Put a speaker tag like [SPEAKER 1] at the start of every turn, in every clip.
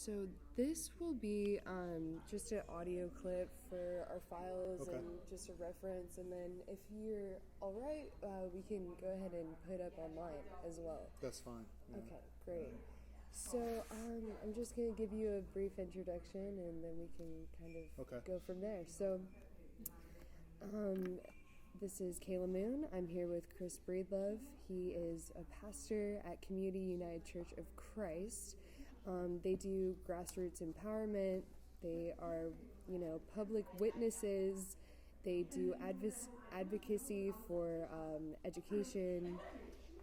[SPEAKER 1] So this will be just an audio clip for our files
[SPEAKER 2] Okay.
[SPEAKER 1] and just a reference. And then if you're all right, we can go ahead and put up online as well.
[SPEAKER 2] That's fine. Yeah.
[SPEAKER 1] Okay, great. So I'm just going to give you a brief introduction, and then we can kind of
[SPEAKER 2] Okay.
[SPEAKER 1] go from there. So this is Kayla Moon. I'm here with Chris Breedlove. He is a pastor at Community United Church of Christ. They do grassroots empowerment. They are, public witnesses. They do advocacy for education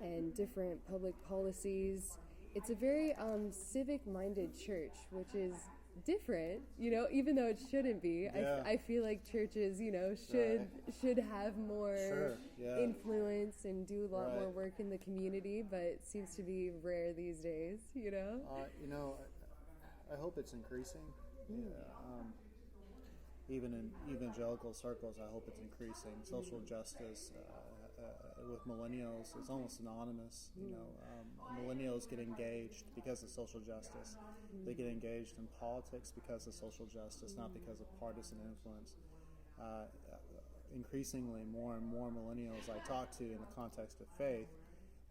[SPEAKER 1] and different public policies. It's a very civic-minded church, which is different, even though it shouldn't be.
[SPEAKER 2] Yeah.
[SPEAKER 1] I feel like churches, should have more
[SPEAKER 2] Sure, yeah.
[SPEAKER 1] influence and do a lot more
[SPEAKER 2] Right.
[SPEAKER 1] work in the community, but it seems to be rare these days,
[SPEAKER 2] I hope it's increasing. Yeah. Even in evangelical circles, I hope it's increasing. Social justice with millennials is almost synonymous. Millennials get engaged because of social justice. They get engaged in politics because of social justice, not because of partisan influence. Increasingly, more and more millennials I talk to in the context of faith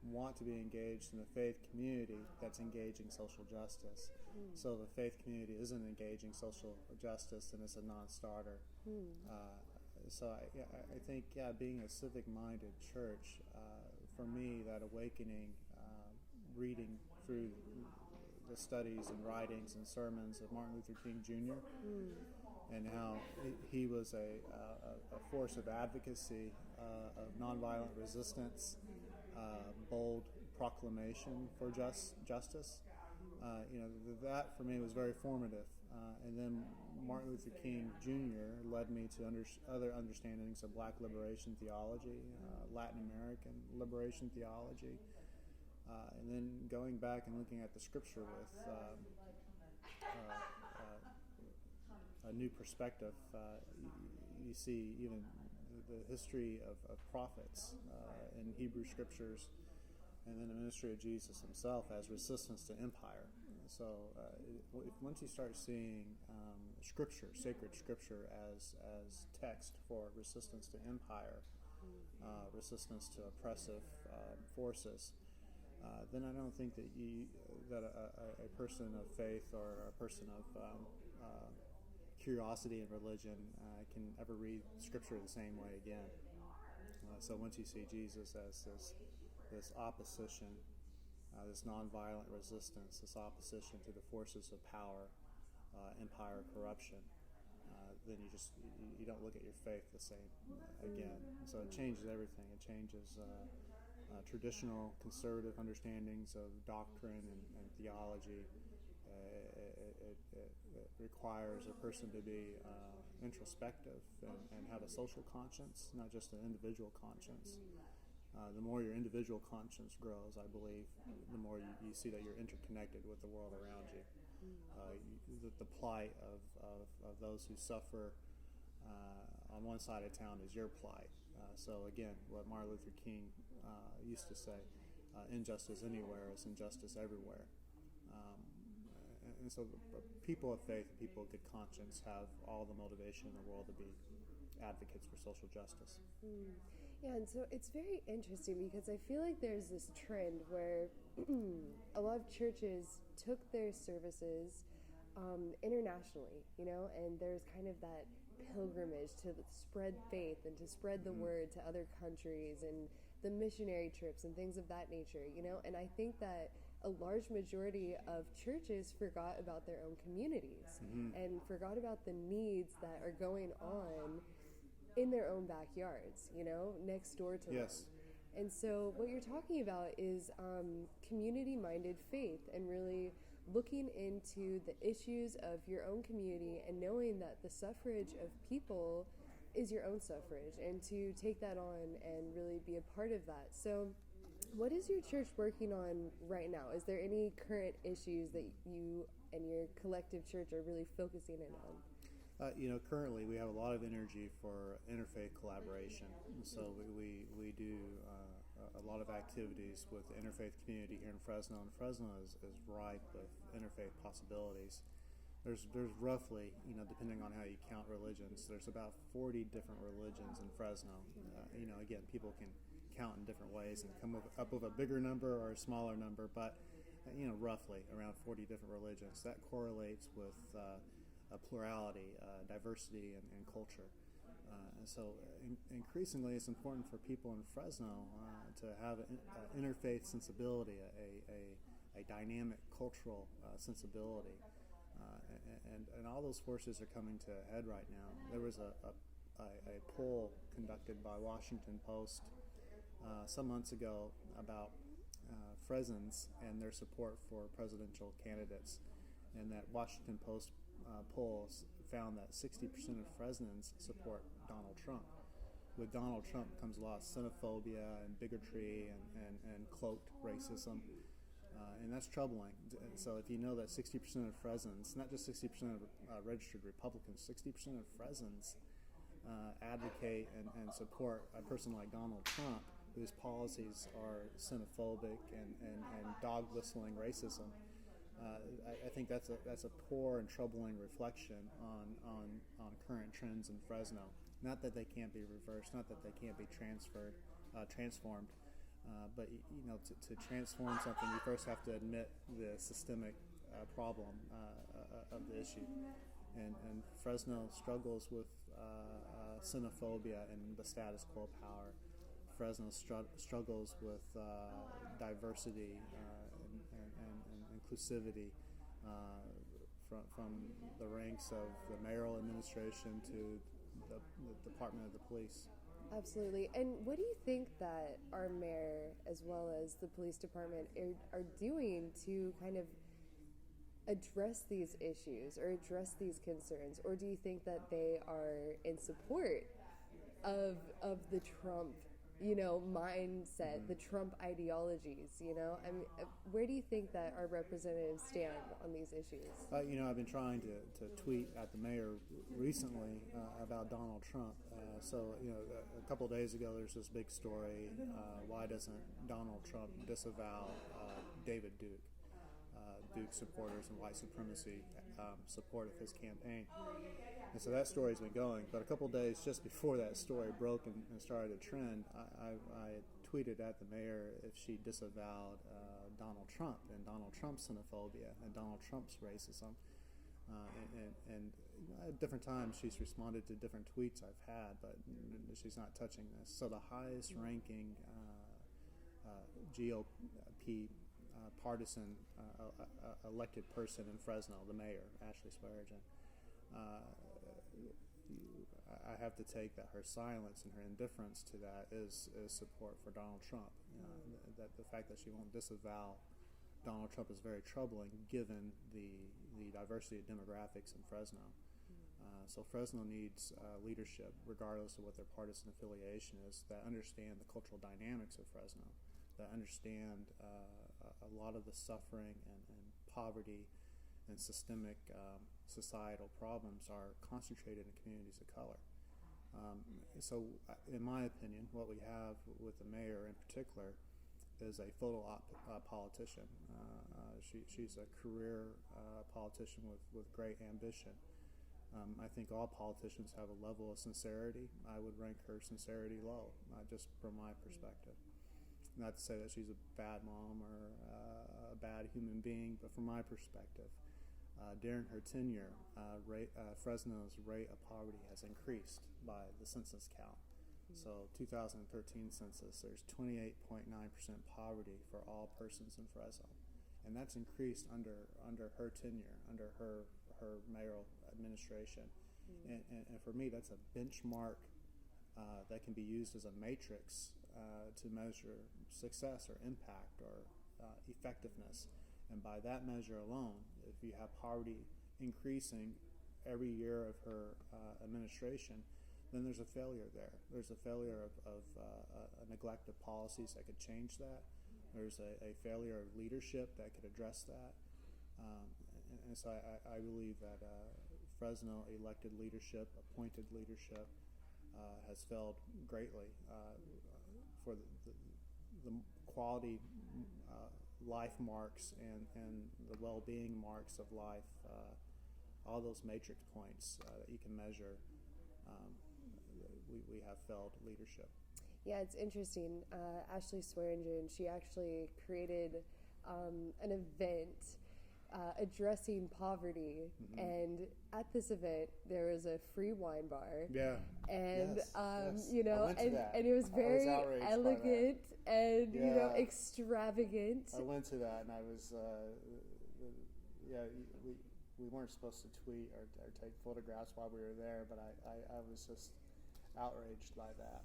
[SPEAKER 2] want to be engaged in a faith community that's engaging social justice. So if the faith community isn't engaging social justice, then it's a non-starter. So I think, being a civic-minded church, for me, that awakening, reading through the studies and writings and sermons of Martin Luther King Jr. And how he was a force of advocacy, of nonviolent resistance, bold proclamation for justice. That for me was very formative. And then Martin Luther King Jr. led me to other understandings of Black liberation theology, Latin American liberation theology, and then going back and looking at the scripture with a new perspective. You see even the history of prophets in Hebrew scriptures, and then the ministry of Jesus himself as resistance to empire. So once you start seeing scripture, sacred scripture, as text for resistance to empire, resistance to oppressive forces, then I don't think that a person of faith or a person of curiosity in religion can ever read scripture the same way again. So once you see Jesus as this opposition, this nonviolent resistance, this opposition to the forces of power, empire, corruption, then you don't look at your faith the same again. So it changes everything. It changes traditional conservative understandings of doctrine and theology. It requires a person to be introspective and have a social conscience, not just an individual conscience. The more your individual conscience grows, I believe, the more you see that you're interconnected with the world around you. The plight of those who suffer on one side of town is your plight. So again, what Martin Luther King used to say, injustice anywhere is injustice everywhere. And so the people of faith, people of good conscience, have all the motivation in the world to be advocates for social justice.
[SPEAKER 1] Yeah, and so it's very interesting because I feel like there's this trend where a lot of churches took their services internationally, and there's kind of that pilgrimage to spread faith and to spread the word to other countries and the missionary trips and things of that nature, and I think that a large majority of churches forgot about their own communities and forgot about the needs that are going on in their own backyards, next door to
[SPEAKER 2] Yes.
[SPEAKER 1] them. And so what you're talking about is community-minded faith and really looking into the issues of your own community and knowing that the suffrage of people is your own suffrage, and to take that on and really be a part of that. So what is your church working on right now? Is there any current issues that you and your collective church are really focusing in on?
[SPEAKER 2] Currently we have a lot of energy for interfaith collaboration. So we do a lot of activities with the interfaith community here in Fresno, and Fresno is ripe with interfaith possibilities. There's roughly, depending on how you count religions, there's about 40 different religions in Fresno. Again, people can count in different ways and come up with a bigger number or a smaller number, but roughly around 40 different religions. That correlates with a plurality, diversity, and culture. And so increasingly it's important for people in Fresno to have an interfaith sensibility, a dynamic cultural sensibility. And all those forces are coming to a head right now. There was a poll conducted by Washington Post some months ago about Fresans and their support for presidential candidates, and that Washington Post polls found that 60% of Fresnans support Donald Trump. With Donald Trump comes a lot of xenophobia and bigotry and cloaked racism, and that's troubling. So if you know that 60% of Fresans, not just 60% of registered Republicans, 60% of Fresans advocate and support a person like Donald Trump, whose policies are xenophobic and dog-whistling racism, I think that's a poor and troubling reflection on current trends in Fresno. Not that they can't be reversed, not that they can't be transformed, but to transform something, you first have to admit the systemic problem of the issue. And Fresno struggles with xenophobia and the status quo power. Fresno struggles with diversity and inclusivity from the ranks of the mayoral administration to the Department of the Police.
[SPEAKER 1] Absolutely. And what do you think that our mayor, as well as the police department, are doing to kind of address these issues or address these concerns? Or do you think that they are in support of the Trump, mindset, the Trump ideologies, I mean, where do you think that our representatives stand on these issues?
[SPEAKER 2] I've been trying to tweet at the mayor recently about Donald Trump. A couple of days ago, there's this big story. Why doesn't Donald Trump disavow David Duke? Duke supporters and white supremacy support of his campaign. And so that story's been going. But a couple of days just before that story broke and started a trend, I tweeted at the mayor if she disavowed Donald Trump and Donald Trump's xenophobia and Donald Trump's racism. And at different times she's responded to different tweets I've had, but she's not touching this. So the highest ranking GOP partisan elected person in Fresno, the mayor, Ashley Swearigan, I have to take that her silence and her indifference to that is support for Donald Trump. That the fact that she won't disavow Donald Trump is very troubling given the diversity of demographics in Fresno. So Fresno needs leadership, regardless of what their partisan affiliation is, that understand the cultural dynamics of Fresno, that understand a lot of the suffering and poverty and systemic societal problems are concentrated in communities of color. So in my opinion, what we have with the mayor in particular is a photo op politician. She's a career politician with great ambition. I think all politicians have a level of sincerity. I would rank her sincerity low, just from my perspective. Not to say that she's a bad mom or a bad human being, but from my perspective, during her tenure, Fresno's rate of poverty has increased by the census count. So 2013 census, there's 28.9% poverty for all persons in Fresno. And that's increased under her tenure, under her mayoral administration. And for me, that's a benchmark that can be used as a matrix to measure success or impact or effectiveness. And by that measure alone, if you have poverty increasing every year of her administration, then there's a failure there. There's a failure of a neglect of policies that could change that. There's a failure of leadership that could address that. And so I believe that Fresno elected leadership, appointed leadership, has failed greatly for the quality life marks and the well-being marks of life, all those matrix points that you can measure, we have failed leadership.
[SPEAKER 1] Yeah, it's interesting. Ashley Swearingen, she actually created an event addressing poverty, and at this event there was a free wine bar.
[SPEAKER 2] Yeah.
[SPEAKER 1] And
[SPEAKER 2] yes.
[SPEAKER 1] you know, and it was very elegant and you know, extravagant.
[SPEAKER 2] I went to that, and I was we weren't supposed to tweet or take photographs while we were there, but I was just outraged by that.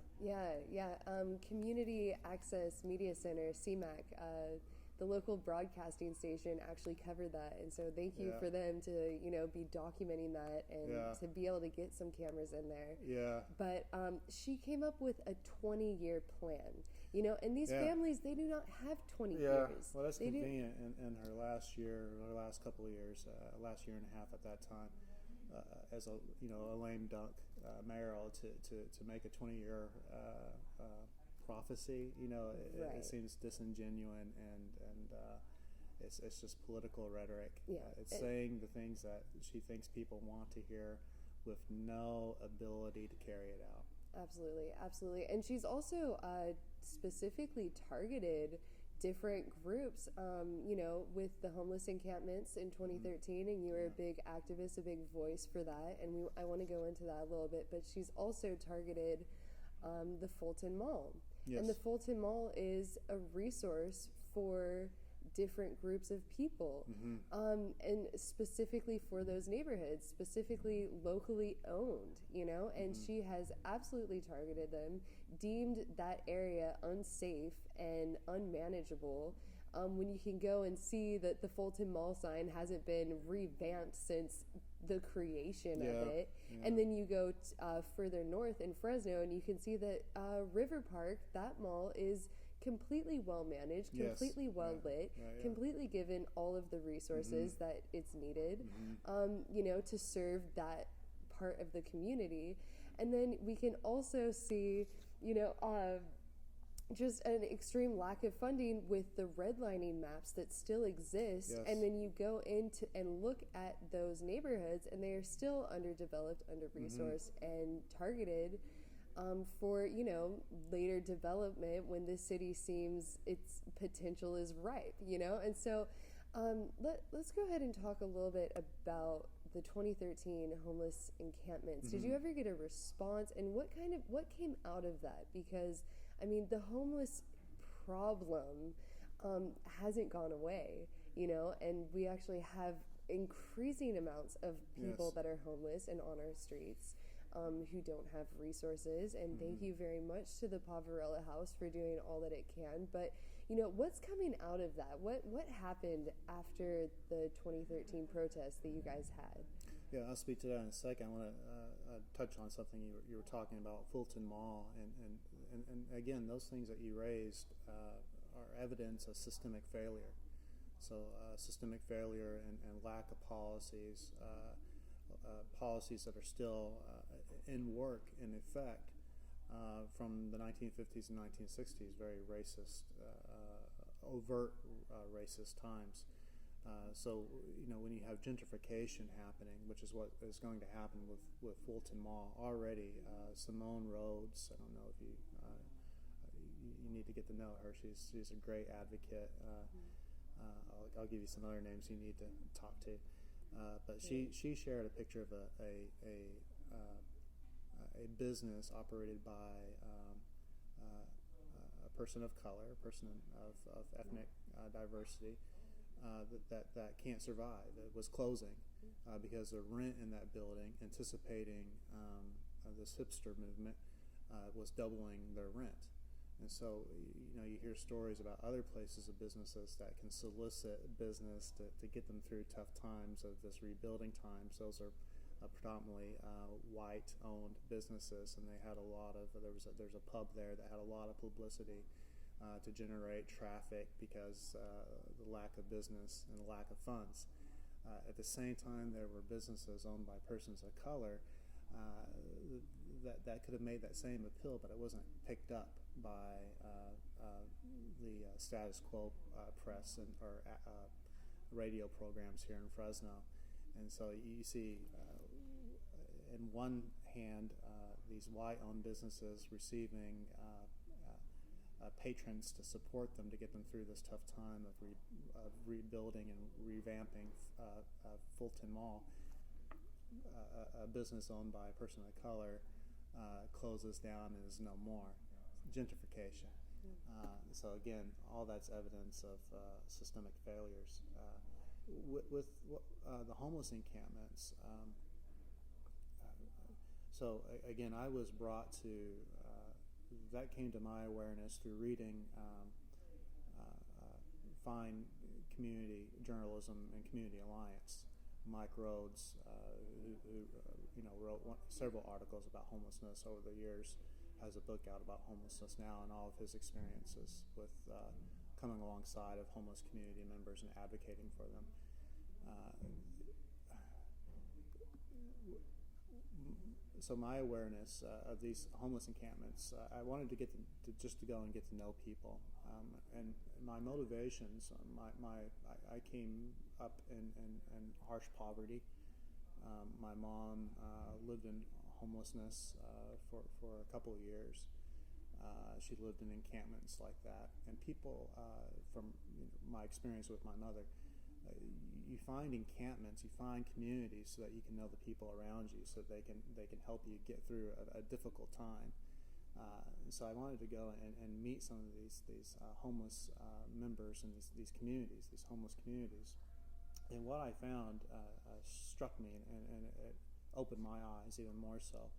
[SPEAKER 2] Community Access Media Center, CMAC, the local broadcasting station actually covered that, and so thank you for them to, you know, be documenting that and to be able to get some cameras in there. Yeah.
[SPEAKER 1] But she came up with a 20-year plan, you know, and these families, they do not have 20 years.
[SPEAKER 2] Well, that's convenient in her last couple of years, last year and a half at that time, as a lame dunk mayoral to make a 20-year prophecy. You know, it seems disingenuous and it's just political rhetoric. It's saying the things that she thinks people want to hear with no ability to carry it out. Absolutely. And she's also specifically targeted different groups, you know, with the homeless encampments in 2013, and you were a big activist, a big voice for that, and I want to go into that a little bit, but she's also targeted the Fulton Mall. Yes. And the Fulton Mall is a resource for different groups of people, and specifically for those neighborhoods, specifically locally owned, you know, and she has absolutely targeted them, deemed that area unsafe and unmanageable, when you can go and see that the Fulton Mall sign hasn't been revamped since the creation of it. And then you go further north in Fresno and you can see that River Park, that mall, is completely well managed, completely well lit, completely given all of the resources that it's needed, you know, to serve that part of the community. And then we can also see, you know, just an extreme lack of funding with the redlining maps that still exist. And then you go into and look at those neighborhoods and they are still underdeveloped, under-resourced, and targeted for, you know, later development when the city seems its potential is ripe, you know. And so let's go ahead and talk a little bit about the 2013 homeless encampments. Did you ever get a response, and what came out of that? Because I mean, the homeless problem hasn't gone away, you know, and we actually have increasing amounts of people that are homeless and on our streets, who don't have resources. And thank you very much to the Poverello House for doing all that it can. But, you know, what's coming out of that? What happened after the 2013 protests that you guys had? Yeah, I'll speak to that in a second. I want to touch on something you were talking about, Fulton Mall, and again, those things that you raised are evidence of systemic failure. So systemic failure and lack of policies, policies that are still in work, in effect, from the 1950s and 1960s, very racist, overt racist times. So, you know, when you have gentrification happening, which is what is going to happen with Fulton Mall already, Simone Rhodes, I don't know if you need to get to know her. She's a great advocate. I'll give you some other names you need to talk to. But she shared a picture of a business operated by a person of color, a person of ethnic diversity, that can't survive. It was closing because the rent in that building, anticipating this hipster movement, was doubling their rent. And so, you know, you hear stories about other places of businesses that can solicit business to get them through tough times of this rebuilding times. Those are predominantly white-owned businesses, and they had a lot of. There's a pub there that had a lot of publicity to generate traffic because the lack of business and the lack of funds. At the same time, there were businesses owned by persons of color that could have made that same appeal, but it wasn't picked up by the status quo press or radio programs here in Fresno. And so you see, in one hand, these white-owned businesses receiving patrons to support them to get them through this tough time of rebuilding and revamping Fulton Mall. A business owned by a person of color closes down and is no more. Gentrification. So again, all that's evidence of systemic failures. With the homeless encampments, so again, I was brought to, that came to my awareness through reading fine community journalism and Community Alliance. Mike Rhodes, who wrote several articles about homelessness over the years, has a book out about homelessness now and all of his experiences with coming alongside of homeless community members and advocating for them. So my awareness of these homeless encampments, I wanted to get to go and get to know people, and my motivations. I came up in harsh poverty. My mom lived in homelessness for a couple of years. She lived in encampments like that, and people from my experience with my mother. You find encampments, you find communities so that you can know the people around you, so they can help you get through a difficult time. So I wanted to go and meet some of these homeless members in these communities, these homeless communities. And what I found struck me, and it opened my eyes even more so,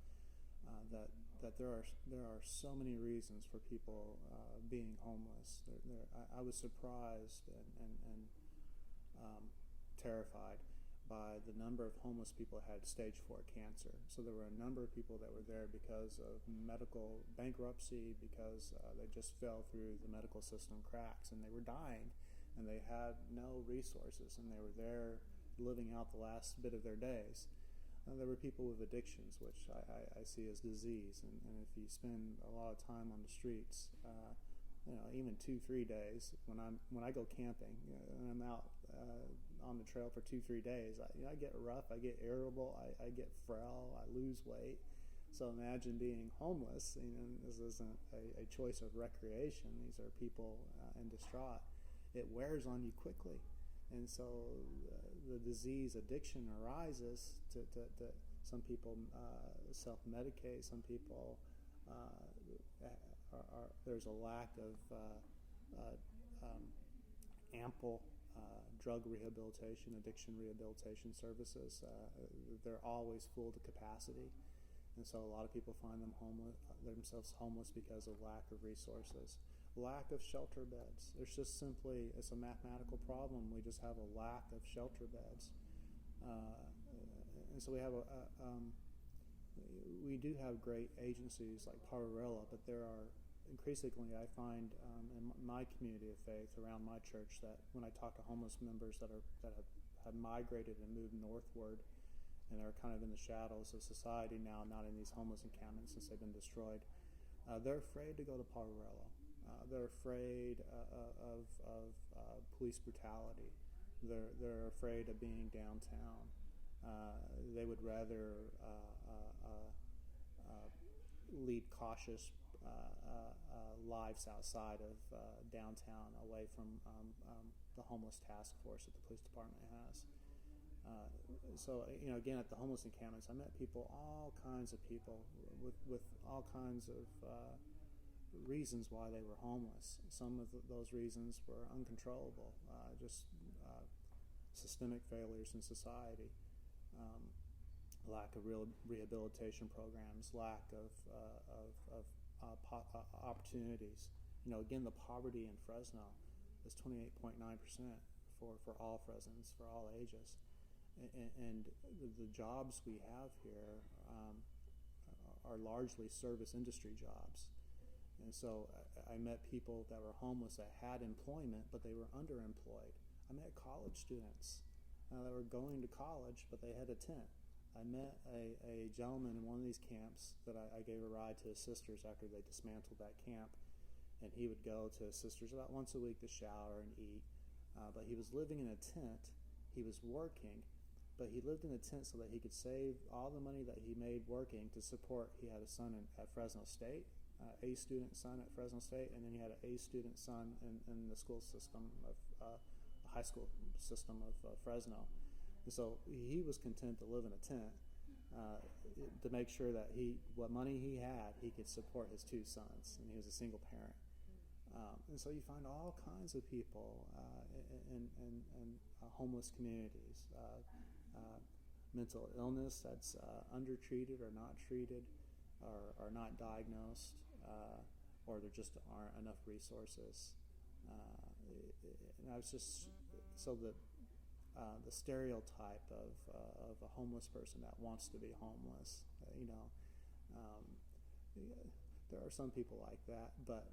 [SPEAKER 2] that there are so many reasons for people being homeless. I was surprised and terrified by the number of homeless people that had stage 4 cancer. So there were a number of people that were there because of medical bankruptcy, because they just fell through the medical system cracks, and they were dying, and they had no resources, and they were there living out the last bit of their days. There were people with addictions, which I see as disease, and if you spend a lot of time on the streets, even 2-3 days. When I go camping, and I'm out on the trail for 2-3 days, I get rough, I get irritable, I get frail, I lose weight. So imagine being homeless. This isn't a choice of recreation. These are people in distraught. It wears on you quickly, and so the disease addiction arises. To some people self-medicate. Some people there's a lack of ample drug rehabilitation, addiction rehabilitation services. They're always full to capacity, and so a lot of people find themselves homeless because of lack of resources, lack of shelter beds. It's a mathematical problem. We just have a lack of shelter beds, and so we do have great agencies like Pararella, but there are increasingly, I find in my community of faith around my church, that when I talk to homeless members that have migrated and moved northward, and are kind of in the shadows of society now, not in these homeless encampments since they've been destroyed, they're afraid to go to Pararella. They're afraid of police brutality. They're afraid of being downtown. They would rather lead cautious lives outside of downtown, away from the homeless task force that the police department has. So again, at the homeless encampments, I met all kinds of people with all kinds of reasons why they were homeless. Some of those reasons were uncontrollable, just systemic failures in society. Lack of real rehabilitation programs, lack of opportunities. Again, the poverty in Fresno is 28.9% for all Fresnans, for all ages, and the jobs we have here are largely service industry jobs. And so I met people that were homeless that had employment, but they were underemployed. I met college students that were going to college, but they had a tent. I met a gentleman in one of these camps that I gave a ride to his sisters after they dismantled that camp. and he would go to his sister's about once a week to shower and eat. But he was living in a tent. He was working, but he lived in a tent so that he could save all the money that he made working to support. He had a son at Fresno State, A student son at Fresno State, and then he had an A student son in the school system of the high school system of Fresno. And so he was content to live in a tent to make sure that what money he had, he could support his two sons, and he was a single parent. And so you find all kinds of people in homeless communities, mental illness that's undertreated or not treated, or not diagnosed, or there just aren't enough resources. And I was just so the stereotype of a homeless person that wants to be homeless, there are some people like that, but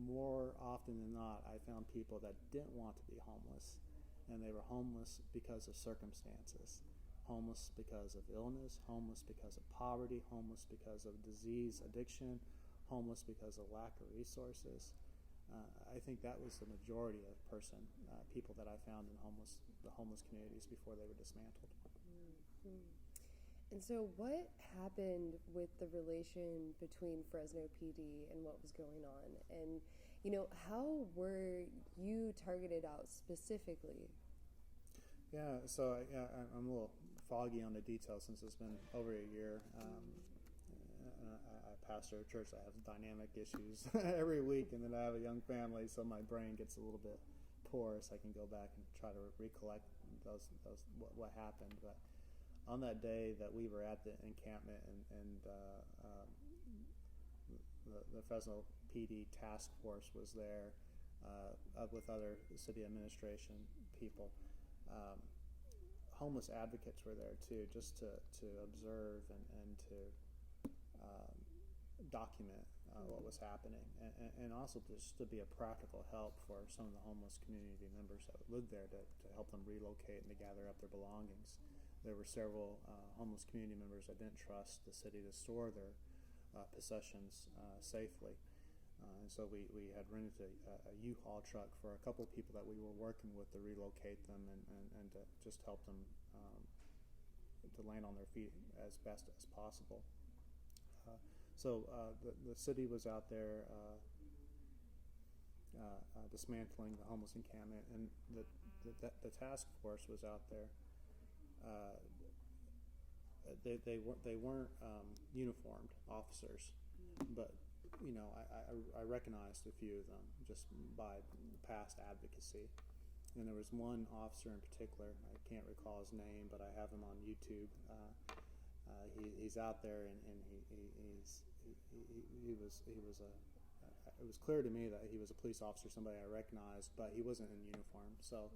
[SPEAKER 2] more often than not, I found people that didn't want to be homeless, and they were homeless because of circumstances, homeless because of illness, homeless because of poverty, homeless because of disease, addiction, homeless because of lack of resources. I think that was the majority of people that I found in the homeless communities before they were dismantled.
[SPEAKER 1] Mm-hmm. And so what happened with the relation between Fresno PD and what was going on? And, how were you targeted out specifically?
[SPEAKER 2] Yeah, so I'm a little foggy on the details since it's been over a year. I pastor a church that has dynamic issues every week, and then I have a young family, so my brain gets a little bit porous. I can go back and try to recollect what happened, but on that day that we were at the encampment and the Fresno PD task force was there with other city administration people. Homeless advocates were there too, just to observe and to document what was happening, and also just to be a practical help for some of the homeless community members that lived there to help them relocate and to gather up their belongings. There were several homeless community members that didn't trust the city to store their possessions safely. And so we had rented a U-Haul truck for a couple of people that we were working with to relocate them and to just help them to land on their feet as best as possible. So the city was out there dismantling the homeless encampment, and the task force was out there. They weren't uniformed officers, but I recognized a few of them just by past advocacy. And there was one officer in particular, I can't recall his name, but I have him on YouTube. He's out there, and it was clear to me that he was a police officer, somebody I recognized, but he wasn't in uniform. So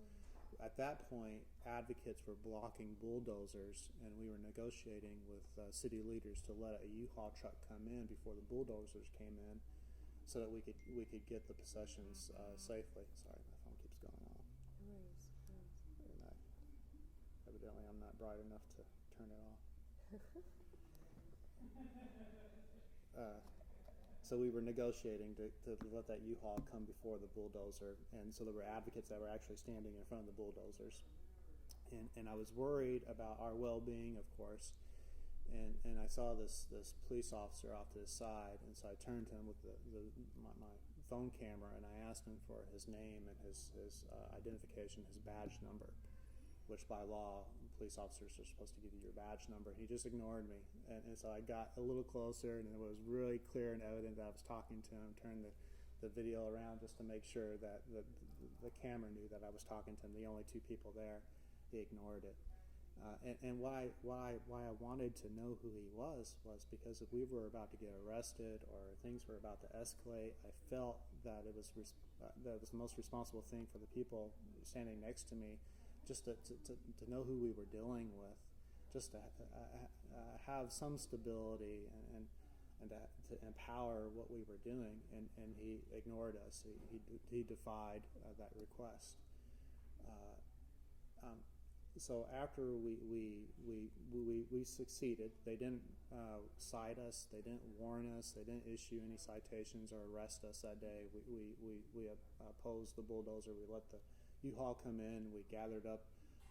[SPEAKER 2] at that point, advocates were blocking bulldozers, and we were negotiating with city leaders to let a U-Haul truck come in before the bulldozers came in, so that we could get the possessions safely. Sorry, my phone keeps going off. And evidently, I'm not bright enough to turn it off. So we were negotiating to let that U-Haul come before the bulldozer, and so there were advocates that were actually standing in front of the bulldozers, and I was worried about our well-being, of course, and I saw this police officer off to the side, and so I turned to him with my phone camera, and I asked him for his name and his identification, his badge number, which by law, police officers are supposed to give you your badge number. He just ignored me. And so I got a little closer, and it was really clear and evident that I was talking to him, turned the video around just to make sure that the camera knew that I was talking to him, the only two people there. He ignored it. And why I wanted to know who he was because if we were about to get arrested or things were about to escalate, I felt that it was the most responsible thing for the people standing next to me, just to know who we were dealing with, just to have some stability and to empower what we were doing. And he ignored us. He defied that request. so after we succeeded, they didn't cite us, they didn't warn us, they didn't issue any citations or arrest us that day. We opposed the bulldozer. We let the U-Haul come in. We gathered up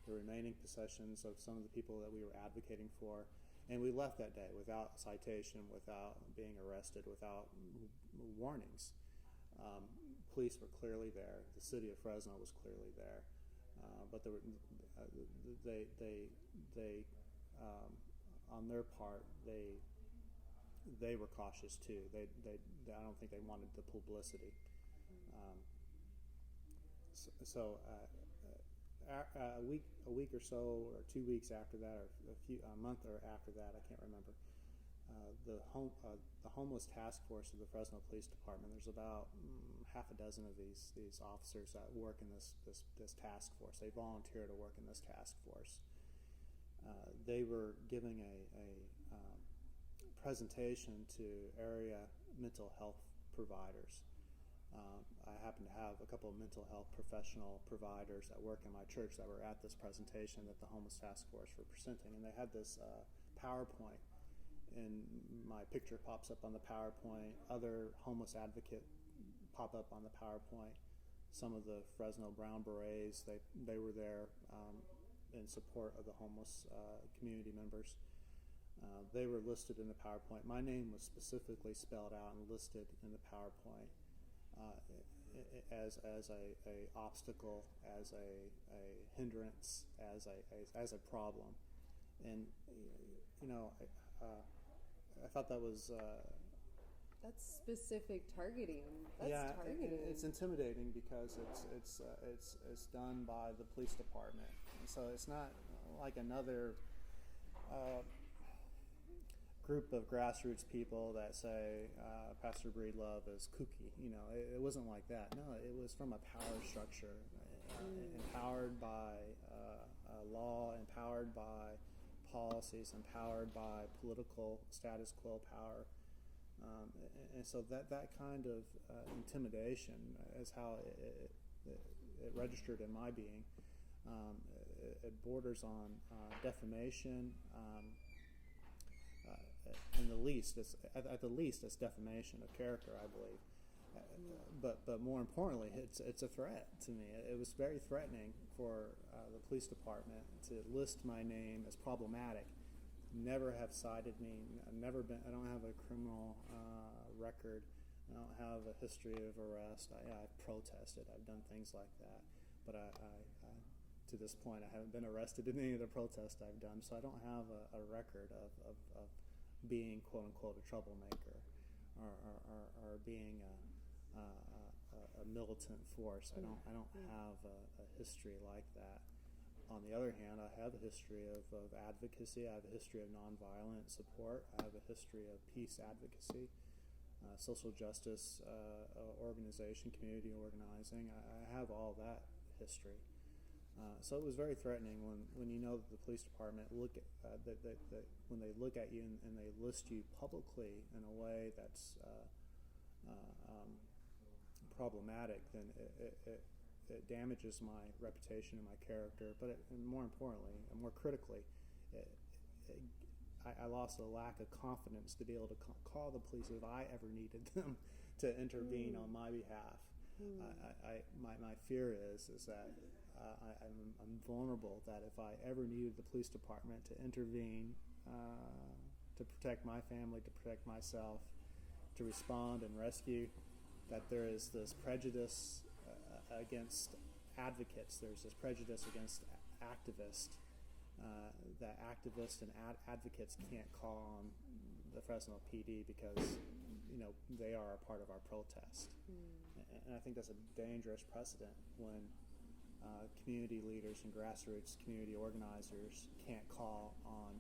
[SPEAKER 2] the remaining possessions of some of the people that we were advocating for, and we left that day without citation, without being arrested, without warnings. Police were clearly there. The city of Fresno was clearly there, but there were, they on their part, they were cautious too. They I don't think they wanted the publicity. A week or so, or 2 weeks after that, or a month or after that, I can't remember. The homeless task force of the Fresno Police Department. There's about half a dozen of these officers that work in this task force. They volunteer to work in this task force. They were giving a presentation to area mental health providers. I happen to have a couple of mental health professional providers that work in my church that were at this presentation that the homeless task force were presenting, and they had this PowerPoint, and my picture pops up on the PowerPoint. Other homeless advocates pop up on the PowerPoint. Some of the Fresno Brown Berets, they were there in support of the homeless community members. They were listed in the PowerPoint. My name was specifically spelled out and listed in the PowerPoint as a obstacle, as a hindrance, as a problem. And I thought that was
[SPEAKER 1] that's specific targeting. That's targeting.
[SPEAKER 2] It's intimidating because it's done by the police department, and so it's not like another group of grassroots people that say Pastor Breedlove is kooky. It wasn't like that. No, it was from a power structure, empowered by law, empowered by policies, empowered by political status quo power. And so that kind of intimidation is how it registered in my being. It borders on defamation. In the least, at the least, it's defamation of character, I believe. But more importantly, it's a threat to me. It was very threatening for the police department to list my name as problematic. Never have cited me. I don't have a criminal record. I don't have a history of arrest. I've protested. I've done things like that. But I to this point, I haven't been arrested in any of the protests I've done. So I don't have a record of being quote unquote a troublemaker or being a militant force. I don't have a history like that. On the other hand, I have a history of advocacy. I have a history of nonviolent support. I have a history of peace advocacy, social justice organization, community organizing. I have all that history. So it was very threatening when you know that the police department look at that when they look at you and they list you publicly in a way that's problematic, then it damages my reputation and my character. But and more importantly, and more critically, I lost a lack of confidence to be able to call the police if I ever needed them to intervene on my behalf. My fear is that I'm vulnerable, that if I ever needed the police department to intervene, to protect my family, to protect myself, to respond and rescue, that there is this prejudice against advocates. There's this prejudice against activists, that activists and advocates can't call on the Fresno PD because they are a part of our protest. And I think that's a dangerous precedent when community leaders and grassroots community organizers can't call on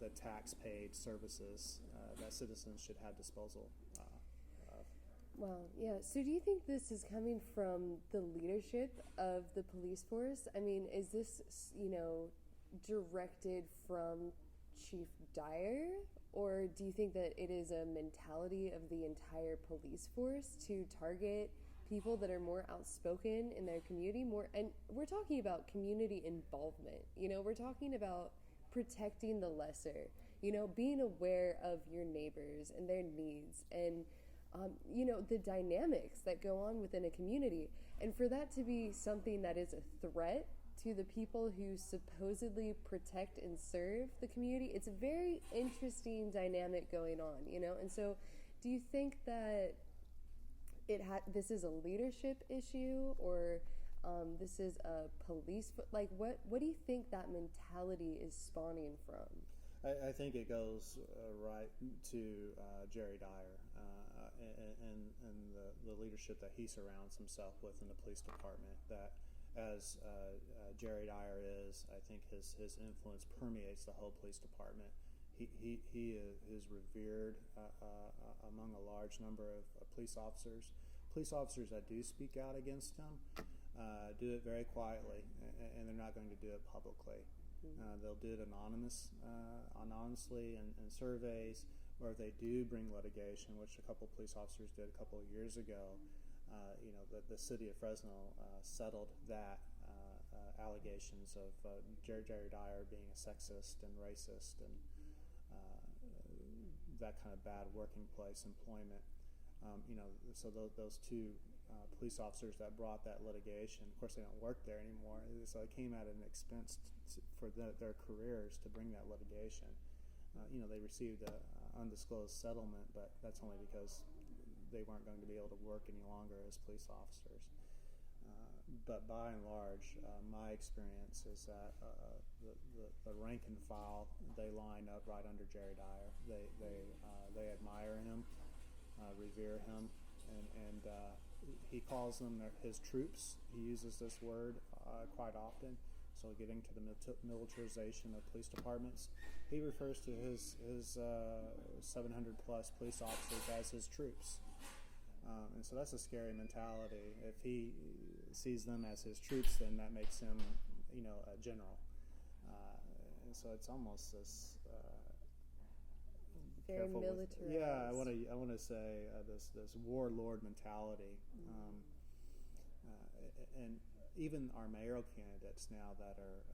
[SPEAKER 2] the tax-paid services that citizens should have disposal of.
[SPEAKER 1] Well, yeah. So do you think this is coming from the leadership of the police force? I mean, is this, directed from Chief Dyer? Or do you think that it is a mentality of the entire police force to target people that are more outspoken in their community, and we're talking about community involvement. We're talking about protecting the lesser, being aware of your neighbors and their needs, and the dynamics that go on within a community. And for that to be something that is a threat to the people who supposedly protect and serve the community, it's a very interesting dynamic going on, And so do you think that this is a leadership issue, or this is a police, like what do you think that mentality is spawning from?
[SPEAKER 2] I think it goes right to Jerry Dyer and the leadership that he surrounds himself with in the police department. That as Jerry Dyer is, I think his influence permeates the whole police department. He is revered among a large number of police officers. Police officers that do speak out against him do it very quietly, and they're not going to do it publicly. They'll do it anonymously in surveys, or if they do bring litigation, which a couple of police officers did a couple of years ago. The city of Fresno settled that allegations of Jerry Dyer being a sexist and racist and that kind of bad working place employment. So those two police officers that brought that litigation, of course they don't work there anymore, so it came at an expense for their careers to bring that litigation. They received an undisclosed settlement, but that's only because they weren't going to be able to work any longer as police officers. But by and large, my experience is that the rank and file, they line up right under Jerry Dyer. They admire him, revere him, and he calls them his troops. He uses this word quite often. So getting to the militarization of police departments, he refers to his 700 plus police officers as his troops. And so that's a scary mentality. If he sees them as his troops, then that makes him, a general. And so it's almost this
[SPEAKER 1] very militarized.
[SPEAKER 2] Yeah, I want to say this warlord mentality, and even our mayoral candidates now that are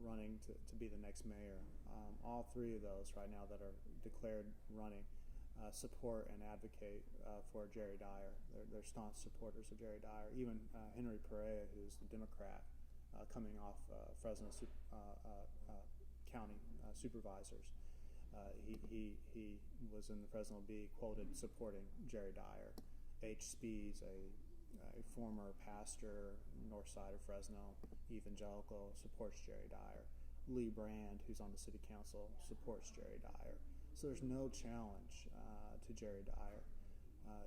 [SPEAKER 2] running to be the next mayor. All three of those right now that are declared running support and advocate for Jerry Dyer. They're staunch supporters of Jerry Dyer. Even Henry Perea, who's the Democrat coming off Fresno County supervisors, he was in the Fresno Bee quoted supporting Jerry Dyer. H. Spees, a former pastor, north side of Fresno, evangelical, supports Jerry Dyer. Lee Brand, who's on the city council, supports Jerry Dyer. So there's no challenge to Jerry Dyer.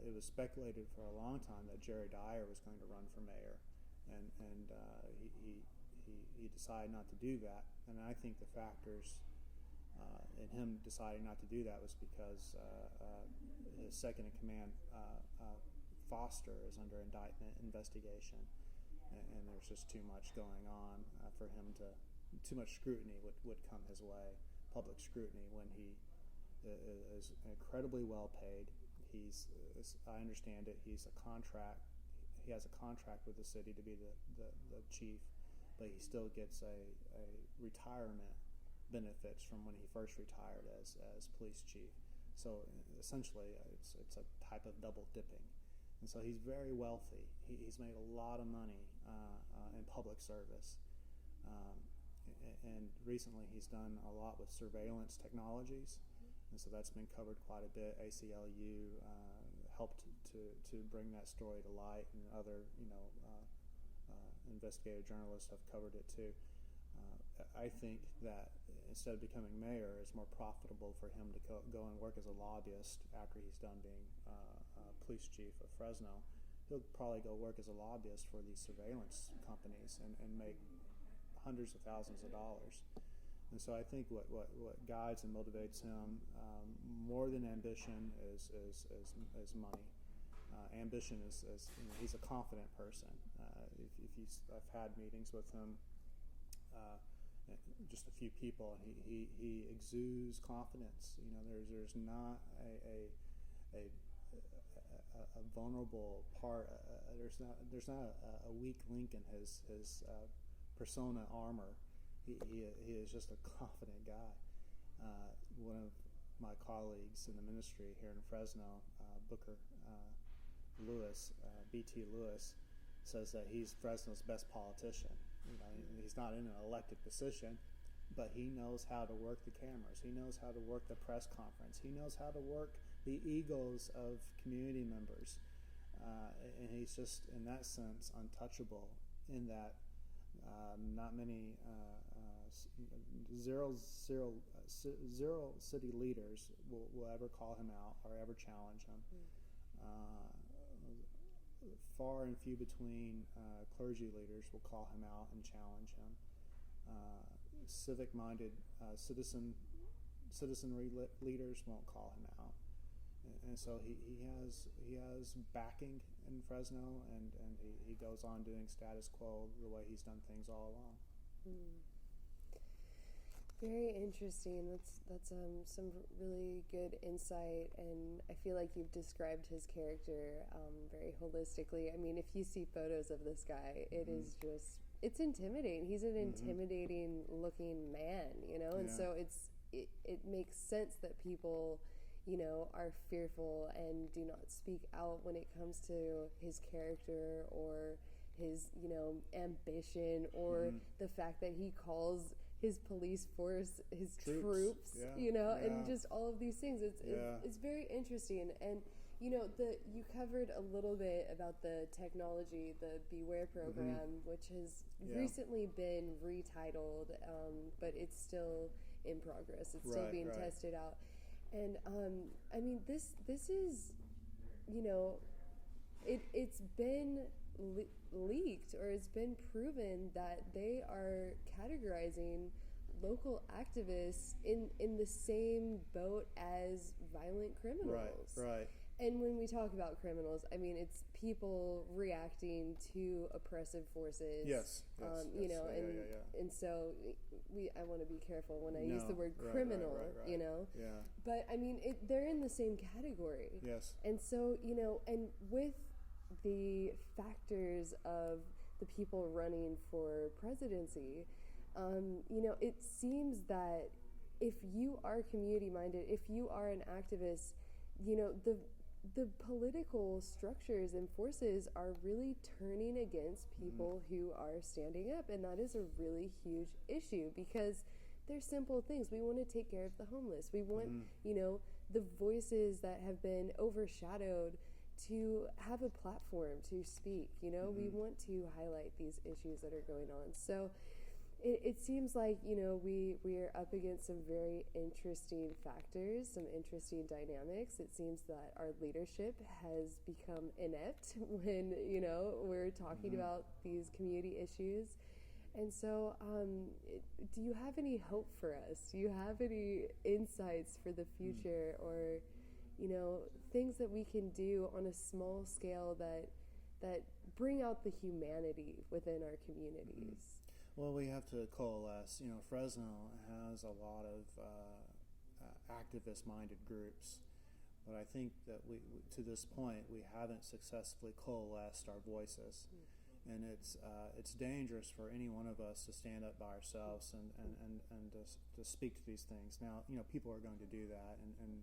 [SPEAKER 2] It was speculated for a long time that Jerry Dyer was going to run for mayor, and he decided not to do that. And I think the factors in him deciding not to do that was because his second in command, Foster, is under indictment investigation, and there's just too much going on for him to. Too much scrutiny would come his way, public scrutiny, when he is incredibly well paid. I understand it, he has a contract with the city to be the chief, but he still gets a retirement benefits from when he first retired as police chief. So essentially it's a type of double dipping. And so he's very wealthy. He's made a lot of money in public service. And recently he's done a lot with surveillance technologies, and so that's been covered quite a bit. ACLU helped to bring that story to light, and other investigative journalists have covered it too. I think that instead of becoming mayor, it's more profitable for him to go and work as a lobbyist after he's done being police chief of Fresno. He'll probably go work as a lobbyist for these surveillance companies and make hundreds of thousands of dollars. And so I think what guides and motivates him more than ambition is money. Ambition is he's a confident person. I've had meetings with him, just a few people, and he exudes confidence. There's not a a vulnerable part. There's not a weak link in his persona armor. He is just a confident guy. One of my colleagues in the ministry here in Fresno, Booker Lewis, BT Lewis, says that he's Fresno's best politician. He's not in an elected position, but he knows how to work the cameras. He knows how to work the press conference. He knows how to work the egos of community members. And he's just, in that sense, untouchable, in that not many zero city leaders will ever call him out or ever challenge him. Far and few between clergy leaders will call him out and challenge him. Civic-minded citizenry leaders won't call him out. And so he has backing in Fresno, and he goes on doing status quo the way he's done things all along.
[SPEAKER 1] Very interesting. That's some really good insight, and I feel like you've described his character very holistically. I mean, if you see photos of this guy, it is just, it's intimidating. He's an intimidating looking man, and so it makes sense that people, are fearful and do not speak out when it comes to his character or his, ambition, or the fact that he calls his police force his troops, and just all of these things. It's very interesting. And you covered a little bit about the technology, the Beware program, which has recently been retitled, but it's still in progress. It's still being tested out. And I mean, this is, it's been leaked, or it's been proven that they are categorizing local activists in the same boat as violent criminals.
[SPEAKER 2] Right.
[SPEAKER 1] And when we talk about criminals, I mean, it's people reacting to oppressive forces.
[SPEAKER 2] Yes.
[SPEAKER 1] And so I want to be careful when I use the word criminal,
[SPEAKER 2] Yeah.
[SPEAKER 1] But I mean, they're in the same category.
[SPEAKER 2] Yes.
[SPEAKER 1] And so, and with the factors of the people running for presidency, it seems that if you are community minded, if you are an activist, the political structures and forces are really turning against people who are standing up, and that is a really huge issue, because they're simple things. We want to take care of the homeless. We want, the voices that have been overshadowed to have a platform to speak. We want to highlight these issues that are going on. So it seems like, we are up against some very interesting factors, some interesting dynamics. It seems that our leadership has become inept when, we're talking about these community issues. And so do you have any hope for us? Do you have any insights for the future, or, things that we can do on a small scale that bring out the humanity within our communities?
[SPEAKER 2] Well, we have to coalesce. Fresno has a lot of activist-minded groups, but I think that we to this point, we haven't successfully coalesced our voices. And it's dangerous for any one of us to stand up by ourselves and to speak to these things. Now, people are going to do that, and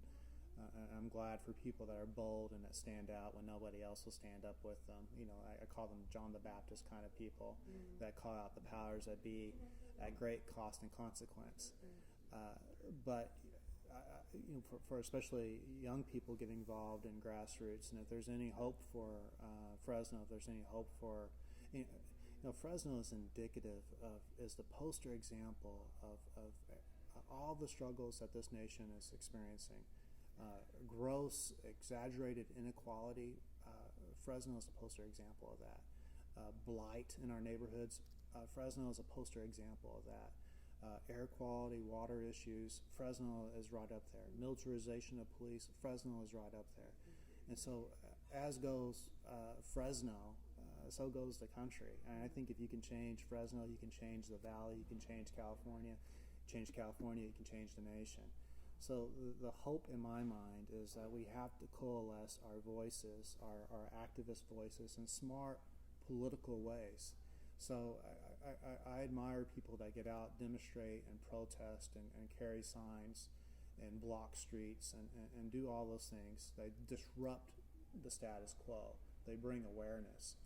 [SPEAKER 2] I'm glad for people that are bold and that stand out when nobody else will stand up with them. I call them John the Baptist kind of people that call out the powers that be at great cost and consequence. But for especially young people getting involved in grassroots, and if there's any hope for Fresno, if there's any hope for, Fresno is indicative of, is the poster example of all the struggles that this nation is experiencing. Gross, exaggerated inequality. Fresno is a poster example of that. Blight in our neighborhoods. Fresno is a poster example of that. Air quality, water issues. Fresno is right up there. Militarization of police. Fresno is right up there. And so, as goes Fresno, so goes the country. And I think if you can change Fresno, you can change the valley. You can change California. Change California, you can change the nation. So the hope in my mind is that we have to coalesce our voices, our activist voices, in smart political ways. So I admire people that get out, demonstrate, and protest, and carry signs, and block streets, and do all those things. They disrupt the status quo. They bring awareness.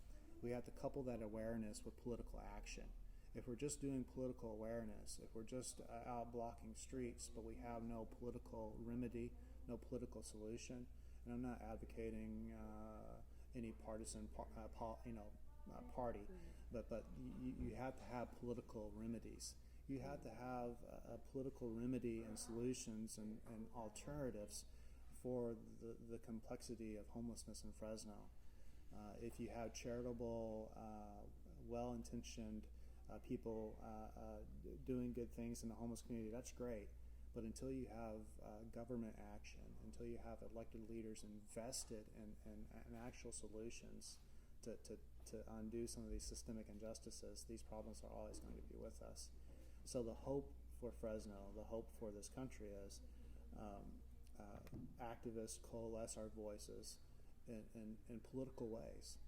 [SPEAKER 2] We have to couple that awareness with political action. If we're just doing political awareness, if we're just out blocking streets, but we have no political remedy, no political solution, and I'm not advocating any partisan party, but you have to have political remedies. You have to have a political remedy and solutions and alternatives for the complexity of homelessness in Fresno. If you have charitable, well-intentioned people doing good things in the homeless community, that's great. But until you have government action, until you have elected leaders invested in actual solutions to undo some of these systemic injustices, these problems are always going to be with us. So the hope for Fresno, the hope for this country is activists coalesce our voices in political ways,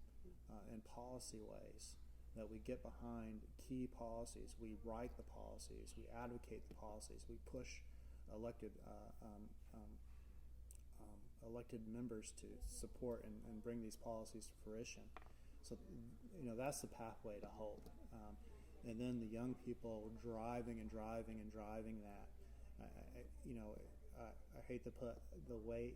[SPEAKER 2] in policy ways, that we get behind key policies, we write the policies, we advocate the policies, we push elected members to support and bring these policies to fruition. So, that's the pathway to hope. And then the young people driving that. I hate to put the weight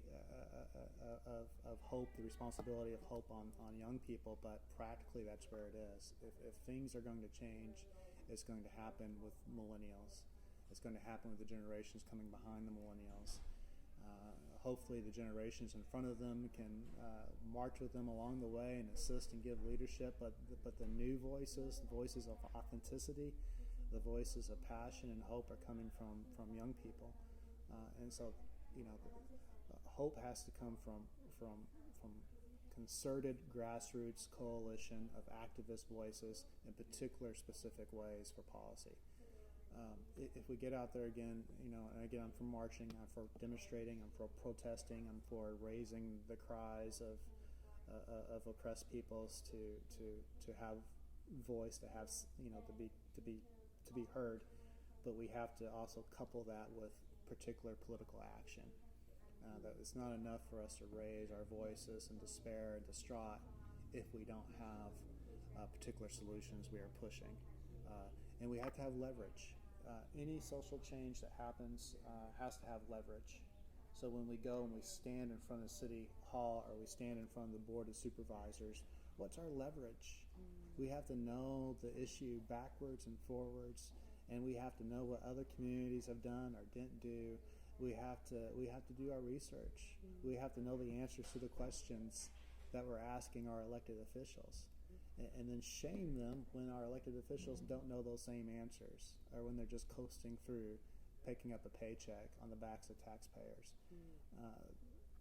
[SPEAKER 2] of hope, the responsibility of hope on young people, but practically that's where it is. If things are going to change, it's going to happen with millennials. It's going to happen with the generations coming behind the millennials. Hopefully the generations in front of them can march with them along the way and assist and give leadership, but the new voices, the voices of authenticity, the voices of passion and hope are coming from young people. And so, hope has to come from concerted grassroots coalition of activist voices in particular specific ways for policy. If we get out there again, and again, I'm for marching, I'm for demonstrating, I'm for protesting, I'm for raising the cries of oppressed peoples to have voice, to have to be heard, but we have to also couple that with particular political action. That it's not enough for us to raise our voices in despair and distraught if we don't have particular solutions we are pushing. And we have to have leverage. Any social change that happens has to have leverage. So when we go and we stand in front of City Hall or we stand in front of the Board of Supervisors, what's our leverage? We have to know the issue backwards and forwards, and we have to know what other communities have done or didn't do. We have to do our research. We have to know the answers to the questions that we're asking our elected officials. And then shame them when our elected officials don't know those same answers, or when they're just coasting through, picking up a paycheck on the backs of taxpayers.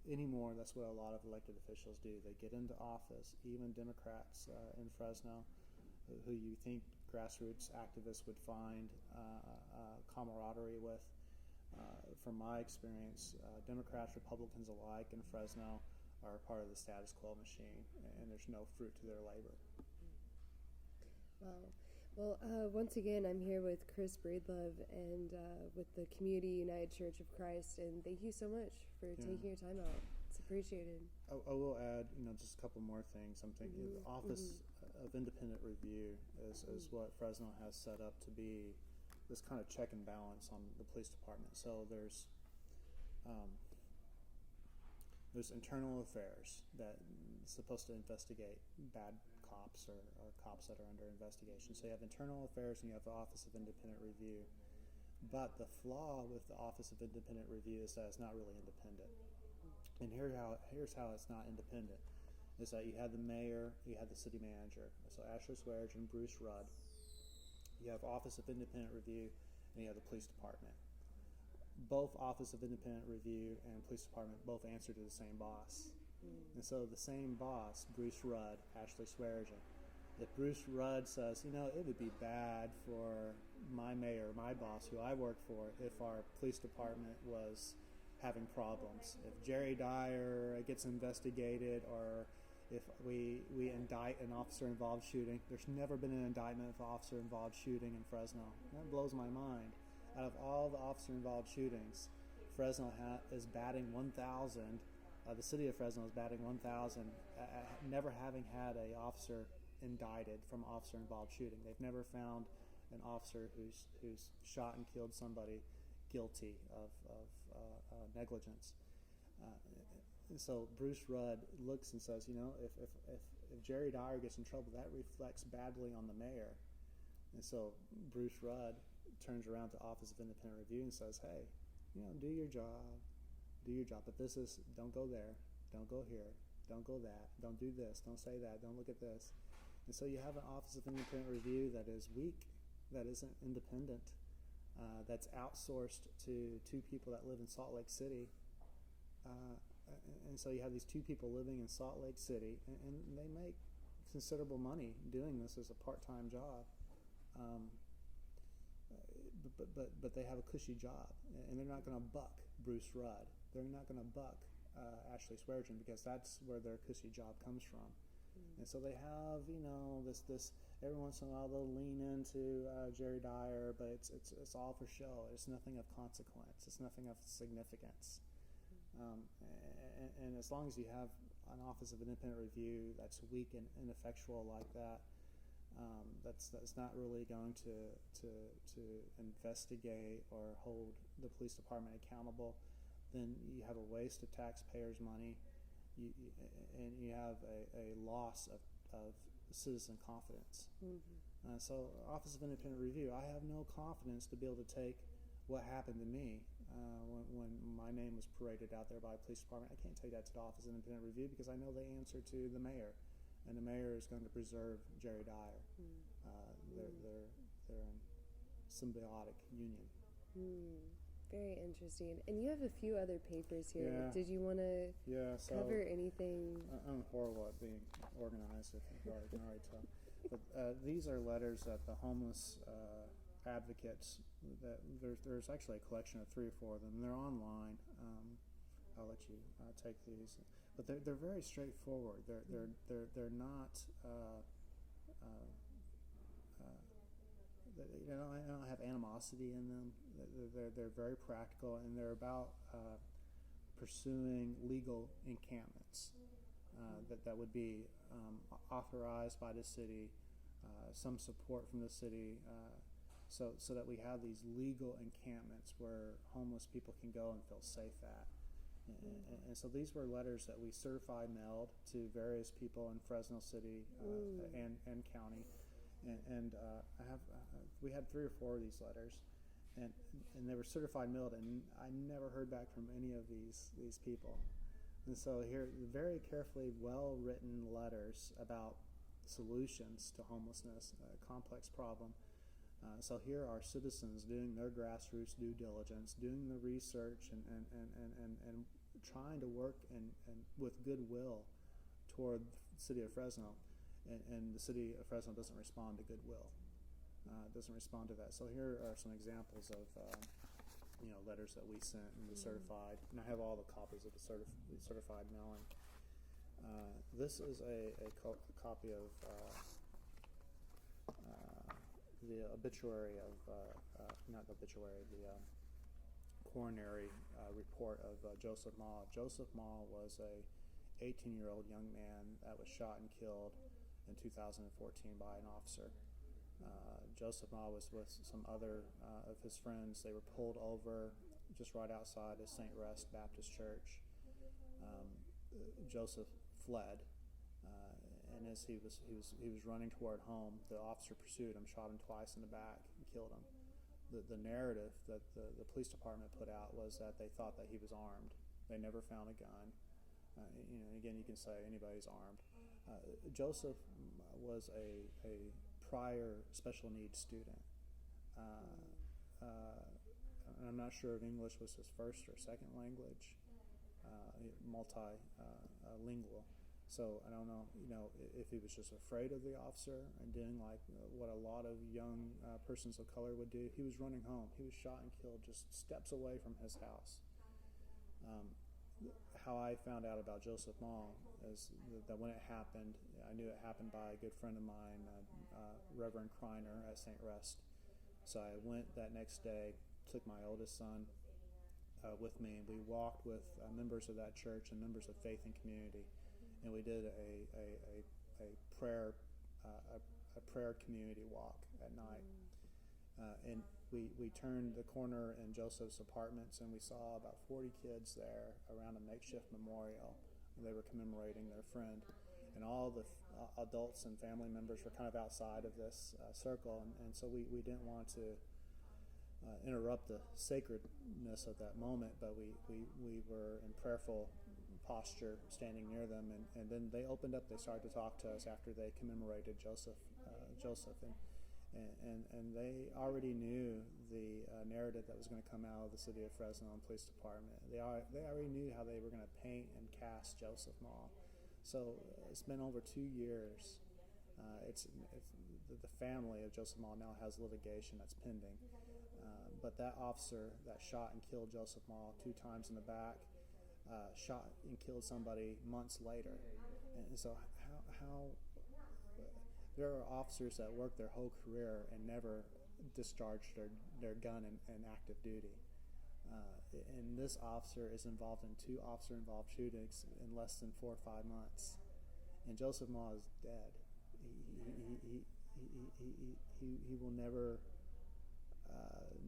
[SPEAKER 2] Anymore, that's what a lot of elected officials do. They get into office, even Democrats in Fresno, who you think grassroots activists would find camaraderie with. From my experience, Democrats, Republicans alike in Fresno are part of the status quo machine, and there's no fruit to their labor.
[SPEAKER 1] Wow. Well, once again, I'm here with Chris Breedlove and with the Community United Church of Christ, and thank you so much for taking your time out. It's appreciated.
[SPEAKER 2] I will add, just a couple more things. I'm thinking the Office of Independent Review is what Fresno has set up to be this kind of check and balance on the police department. So there's internal affairs that is supposed to investigate bad cops or cops that are under investigation. So you have internal affairs and you have the Office of Independent Review. But the flaw with the Office of Independent Review is that it's not really independent. And here's how it's not independent. Is that you have the mayor, you have the city manager. So Ashley Swearish and Bruce Rudd. You have Office of Independent Review, and you have the police department. Both Office of Independent Review and police department both answer to the same boss. And so the same boss, Bruce Rudd, Ashley Swearish, if Bruce Rudd says, it would be bad for my mayor, my boss, who I work for, if our police department was having problems. If Jerry Dyer gets investigated, or if we indict an officer-involved shooting. There's never been an indictment of officer-involved shooting in Fresno. That blows my mind. Out of all the officer-involved shootings, Fresno is batting 1,000. The city of Fresno is batting 1,000, never having had an officer indicted from officer-involved shooting. They've never found an officer who's shot and killed somebody guilty of negligence. And so Bruce Rudd looks and says, if Jerry Dyer gets in trouble, that reflects badly on the mayor. And so Bruce Rudd turns around to Office of Independent Review and says, hey, do your job, but don't go there, don't go here, don't go that, don't do this, don't say that, don't look at this. And so you have an Office of Independent Review that is weak, that isn't independent, that's outsourced to two people that live in Salt Lake City. And so you have these two people living in Salt Lake City, and they make considerable money doing this as a part-time job. But they have a cushy job, and they're not going to buck Bruce Rudd. They're not going to buck Ashley Swearengin, because that's where their cushy job comes from. Mm-hmm. And so they have, this every once in a while they'll lean into Jerry Dyer, but it's all for show. It's nothing of consequence. It's nothing of significance. And as long as you have an Office of Independent Review that's weak and ineffectual like that, that's not really going to investigate or hold the police department accountable. Then you have a waste of taxpayers' money, and you have a loss of citizen confidence. Mm-hmm. So Office of Independent Review, I have no confidence to be able to take what happened to me when my name was paraded out there by the police department. I can't take that to the Office of Independent Review, because I know they answer to the mayor, and the mayor is going to preserve Jerry Dyer. They're in symbiotic union.
[SPEAKER 1] Very interesting. And you have a few other papers here.
[SPEAKER 2] Yeah.
[SPEAKER 1] Did you want to cover anything?
[SPEAKER 2] I'm horrible at being organized, if you can already tell. But these are letters that the homeless advocates, that there's actually a collection of 3 or 4 of them. They're online. I'll let you take these, but they're very straightforward. They're not. I don't have animosity in them. They're very practical, and they're about pursuing legal encampments that would be authorized by the city, some support from the city, so that we have these legal encampments where homeless people can go and feel safe at. And so these were letters that we certified mailed to various people in Fresno City and county. And we had 3 or 4 of these letters, and they were certified mailed, and I never heard back from any of these people. And so here, very carefully well-written letters about solutions to homelessness, a complex problem. So here are citizens doing their grassroots due diligence, doing the research, and trying to work and with goodwill toward the city of Fresno. And the city of Fresno doesn't respond to goodwill, doesn't respond to that. So here are some examples of letters that we sent and we certified, and I have all the copies of the certified mailing. This is a copy of the obituary of not the obituary, the coronary report of Joseph Maw. Joseph Maw was a 18-year-old young man that was shot and killed in 2014 by an officer. Joseph Maw was with some other of his friends. They were pulled over just right outside of St. Rest Baptist Church. Joseph fled, and as he was running toward home, the officer pursued him, shot him twice in the back, and killed him. The narrative that the police department put out was that they thought that he was armed. They never found a gun. Again, you can say anybody's armed. Joseph was a prior special needs student. I'm not sure if English was his first or second language, multilingual. So I don't know, if he was just afraid of the officer and doing like what a lot of young persons of color would do. He was running home. He was shot and killed just steps away from his house. How I found out about Joseph Mall is that when it happened, I knew it happened by a good friend of mine, Reverend Kreiner at St. Rest. So I went that next day, took my oldest son with me, and we walked with members of that church and members of Faith and Community, and we did a prayer community walk at night, and we turned the corner in Joseph's apartments, and we saw about 40 kids there around a makeshift memorial. They were commemorating their friend, and all the adults and family members were kind of outside of this circle, and so we didn't want to interrupt the sacredness of that moment, but we were in prayerful posture standing near them, and then they opened up. They started to talk to us after they commemorated Joseph, and they already knew the narrative that was going to come out of the city of Fresno and police department. They already knew how they were going to paint and cast Joseph Mall. So it's been over 2 years. It's the family of Joseph Mall now has litigation that's pending. But that officer that shot and killed Joseph Mall 2 times in the back shot and killed somebody months later. And so how there are officers that work their whole career and never discharged their gun in active duty. And this officer is involved in 2 officer-involved shootings in less than 4 or 5 months. And Joseph Mall is dead. He will never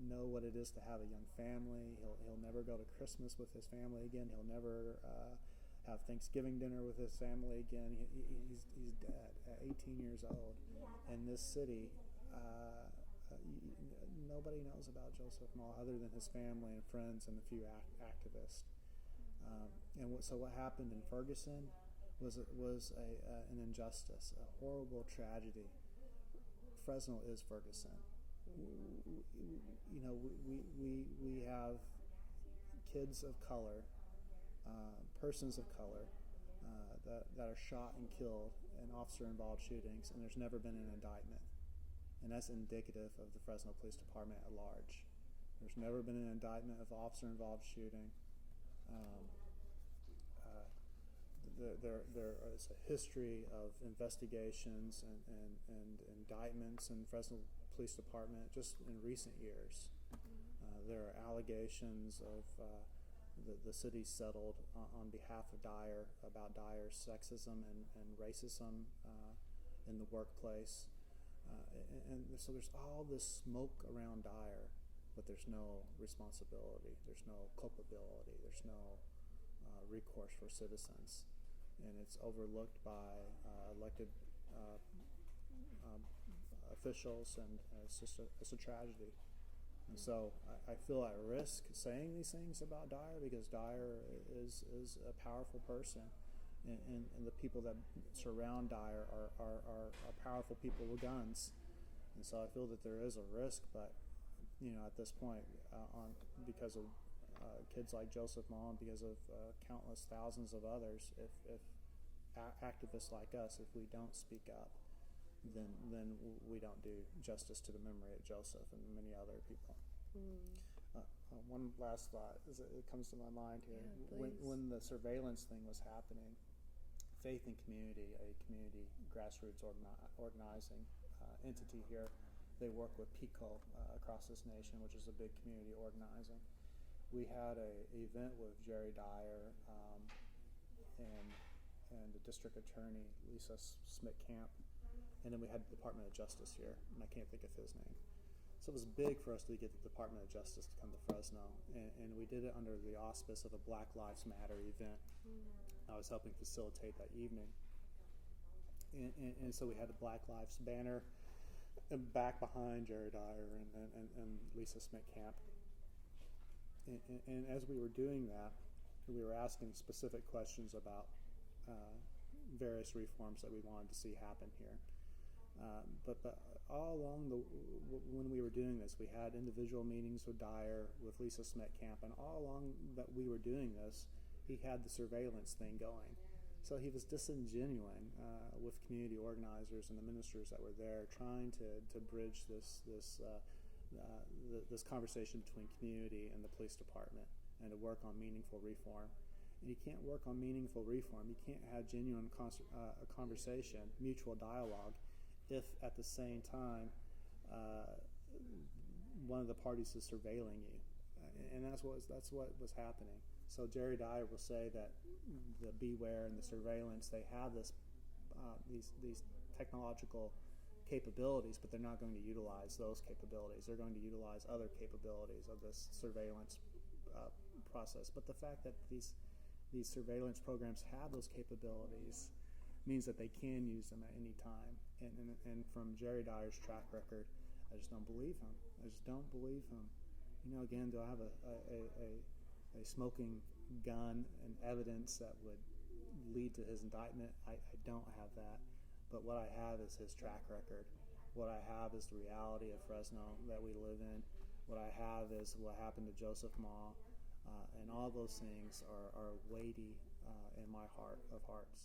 [SPEAKER 2] know what it is to have a young family. He'll never go to Christmas with his family again. He'll never have Thanksgiving dinner with his family again. He's dead at 18 years old. And this city, nobody knows about Joseph Mall other than his family and friends and a few activists. So what happened in Ferguson was an injustice, a horrible tragedy. Fresno is Ferguson. We have kids of color, persons of color that are shot and killed in officer-involved shootings, and there's never been an indictment. And that's indicative of the Fresno Police Department at large. There's never been an indictment of officer-involved shooting. There is a history of investigations and indictments in Fresno Police Department just in recent years. There are allegations of the city settled on behalf of Dyer about Dyer's sexism and racism in the workplace. And so there's all this smoke around Dyer, but there's no responsibility, there's no culpability, there's no recourse for citizens. And it's overlooked by elected officials, and it's a tragedy. And so I feel at risk saying these things about Dyer because Dyer is a powerful person, and the people that surround Dyer are powerful people with guns. And so I feel that there is a risk, but at this point, because of kids like Joseph Mall, and because of countless thousands of others, if activists like us, if we don't speak up, then we don't do justice to the memory of Joseph and many other people. One last thought, it comes to my mind here.
[SPEAKER 1] Yeah,
[SPEAKER 2] when the surveillance thing was happening, Faith and Community, a community grassroots organizing entity here, they work with PICO across this nation, which is a big community organizing. We had an event with Jerry Dyer and the district attorney, Lisa Smith-Camp, and then we had the Department of Justice here, and I can't think of his name. So it was big for us to get the Department of Justice to come to Fresno, and we did it under the auspice of a Black Lives Matter event. I was helping facilitate that evening. And so we had the Black Lives banner back behind Jerry Dyer and Lisa Smith-Camp. And as we were doing that, we were asking specific questions about various reforms that we wanted to see happen here. But all along when we were doing this, we had individual meetings with Dyer, with Lisa Smith-Camp, and all along that we were doing this, he had the surveillance thing going. So he was disingenuine with community organizers and the ministers that were there, trying to bridge this conversation between community and the police department, and to work on meaningful reform. And you can't work on meaningful reform, you can't have genuine conversation, mutual dialogue, if at the same time one of the parties is surveilling you. And that's what was happening. So Jerry Dyer will say that the beware and the surveillance, they have these technological capabilities, but they're not going to utilize those capabilities. They're going to utilize other capabilities of this surveillance process. But the fact that these surveillance programs have those capabilities means that they can use them at any time. And from Jerry Dyer's track record, I just don't believe him. I just don't believe him. Again, do I have a smoking gun and evidence that would lead to his indictment? I don't have that. But what I have is his track record. What I have is the reality of Fresno that we live in. What I have is what happened to Joseph Ma. And all those things are weighty in my heart of hearts.